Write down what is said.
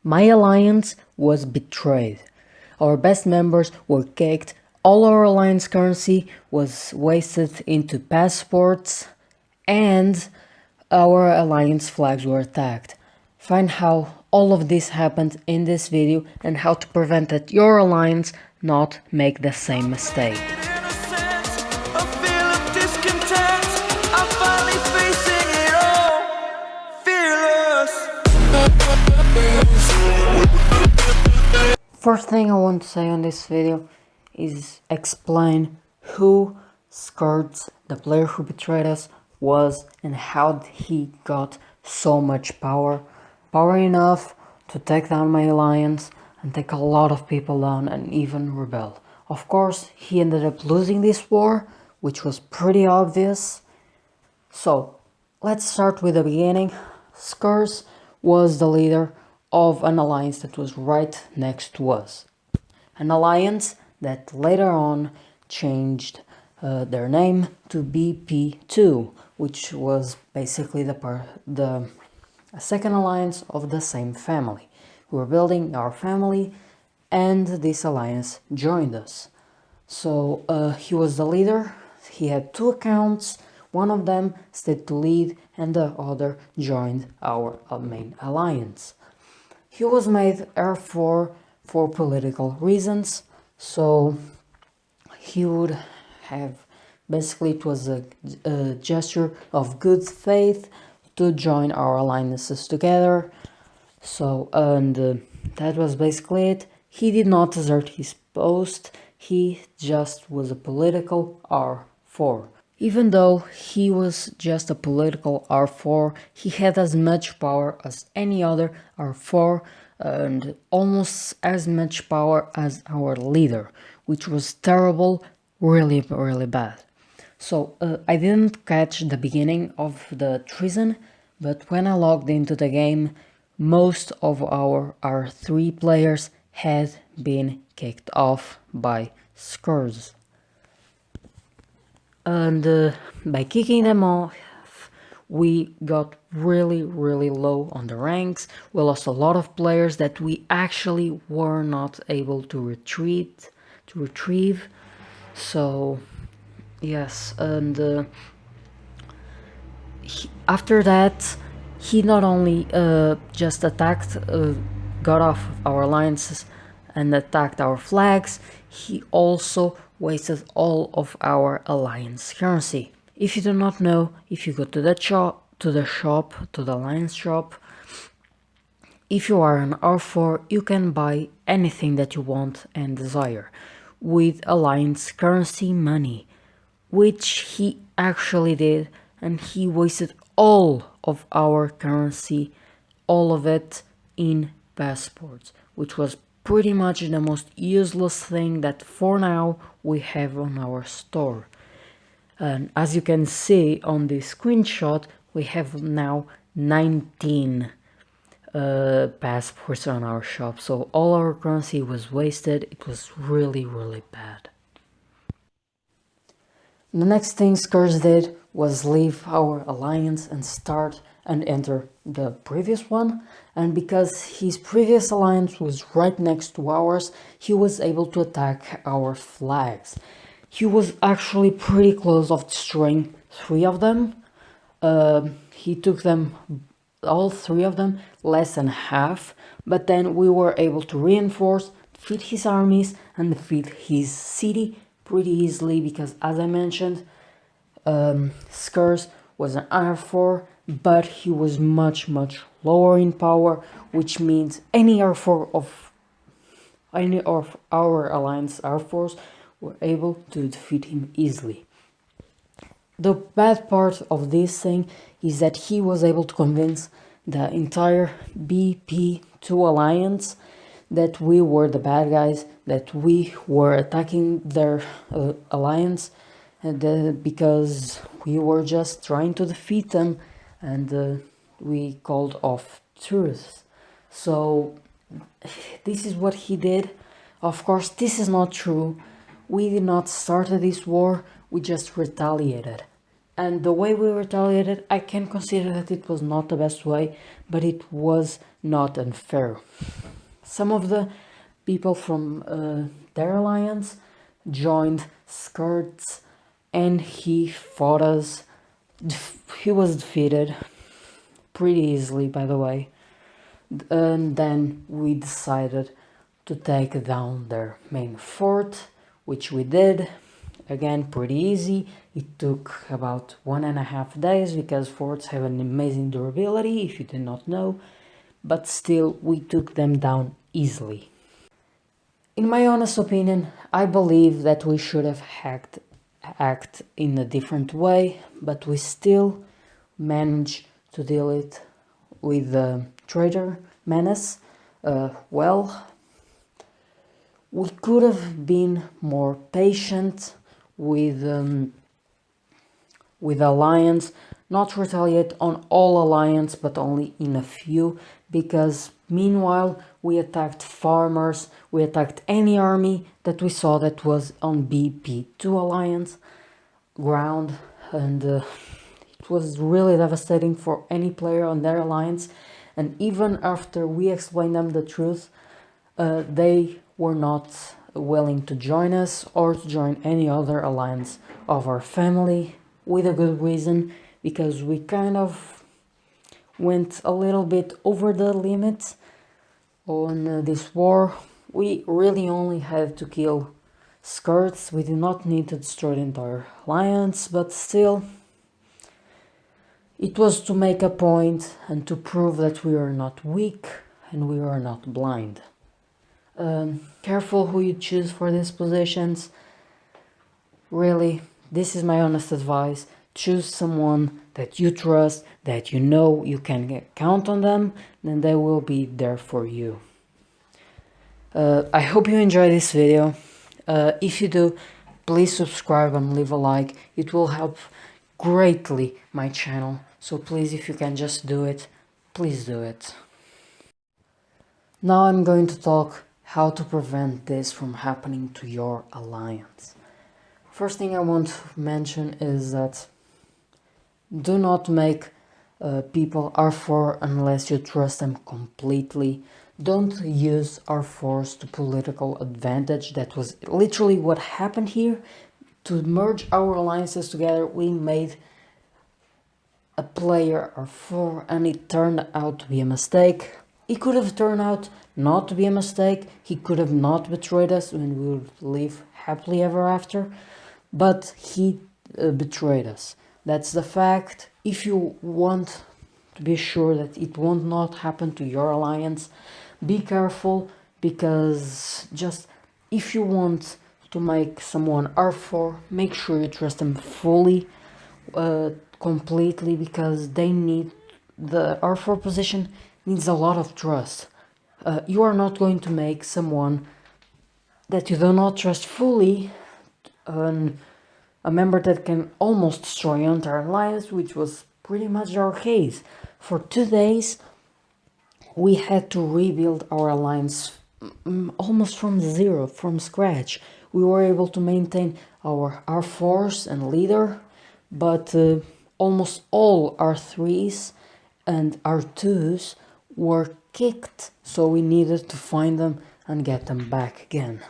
My alliance was betrayed. Our best members were kicked, all our alliance currency was wasted into passports, and our alliance flags were attacked. Find how all of this happened in this video and how to prevent that your alliance not make the same mistake. First thing I want to say on this video is explain who Skurz, the player who betrayed us, was and how he got so much power. Power enough to take down my alliance and take a lot of people down and even rebel. Of course, he ended up losing this war, which was pretty obvious. So, let's start with the beginning. Skurz was the leader of an alliance that was right next to us. An alliance that later on changed their name to BP2, which was basically the second alliance of the same family. We were building our family and this alliance joined us. So he was the leader, he had two accounts, one of them stayed to lead and the other joined our main alliance. He was made R4 for political reasons, so he would have, basically it was a gesture of good faith to join our alliances together. So, and that was basically it. He did not desert his post, he just was a political R4. Even though he was just a political R4, he had as much power as any other R4 and almost as much power as our leader, which was terrible, really bad. So I didn't catch the beginning of the treason, but when I logged into the game, most of our R3 players had been kicked off by Skurz. And by kicking them off, we got really low on the ranks. We lost a lot of players that we actually were not able to retrieve. So yes, and after that he not only just attacked, got off our alliances and attacked our flags, he also wasted all of our alliance currency. If you do not know, if you go to the alliance shop, if you are an R4, you can buy anything that you want and desire with alliance currency money, which he actually did, and he wasted all of our currency, all of it in passports, which was pretty much the most useless thing that for now we have on our store. And as you can see on this screenshot, we have now 19 passports on our shop, so all our currency was wasted. It was really bad. The next thing Skurz did was leave our alliance and start and enter the previous one, and because his previous alliance was right next to ours, he was able to attack our flags. He was actually pretty close of destroying 3 of them. He took them, all 3 of them, less than half, but then we were able to reinforce, defeat his armies and defeat his city pretty easily, because as I mentioned, Skurz was an R4, but he was much lower in power, which means any R4 of our alliance R4s were able to defeat him easily. The bad part of this thing is that he was able to convince the entire BP2 alliance that we were the bad guys, that we were attacking their alliance, and because we were just trying to defeat them, and we called off truth. So this is what he did. Of course, this is not true. We did not start this war, we just retaliated. And the way we retaliated, I can consider that it was not the best way, but it was not unfair. Some of the people from their alliance joined Skirts, and he fought us. He was defeated pretty easily, by the way. And then we decided to take down their main fort, which we did. Again, pretty easy. It took about 1.5 days because forts have an amazing durability, if you did not know, but still we took them down easily. In my honest opinion, I believe that we should have act in a different way, but we still managed to deal it with the traitor menace. Well, we could have been more patient with alliance, not retaliate on all alliance, but only in a few, because meanwhile we attacked farmers, we attacked any army that we saw that was on BP2 alliance ground, and it was really devastating for any player on their alliance. And even after we explained them the truth, they were not willing to join us or to join any other alliance of our family, with a good reason, because we kind of went a little bit over the limit on this war. We really only had to kill Skirts, we did not need to destroy the entire alliance, but still, it was to make a point and to prove that we are not weak and we are not blind. Careful who you choose for these positions. Really, this is my honest advice. Choose someone that you trust, that you know you can count on them, then they will be there for you. I hope you enjoy this video. If you do, please subscribe and leave a like. It will help greatly my channel. So please, if you can just do it, please do it. Now I'm going to talk how to prevent this from happening to your alliance. First thing I want to mention is that do not make people R4 unless you trust them completely. Don't use R4s to political advantage. That was literally what happened here. To merge our alliances together, we made a player R4 and it turned out to be a mistake. It could have turned out not to be a mistake. He could have not betrayed us and we would live happily ever after. But he betrayed us. That's the fact. If you want to be sure that it won't not happen to your alliance, be careful, because just if you want to make someone R4, make sure you trust them fully, completely, because they need the R4 position needs a lot of trust. You are not going to make someone that you do not trust fully a member that can almost destroy your entire alliance, which was pretty much our case. For 2 days, we had to rebuild our alliance almost from zero, from scratch. We were able to maintain our R4s and leader, but almost all R3s and R2s were kicked, so we needed to find them and get them back again.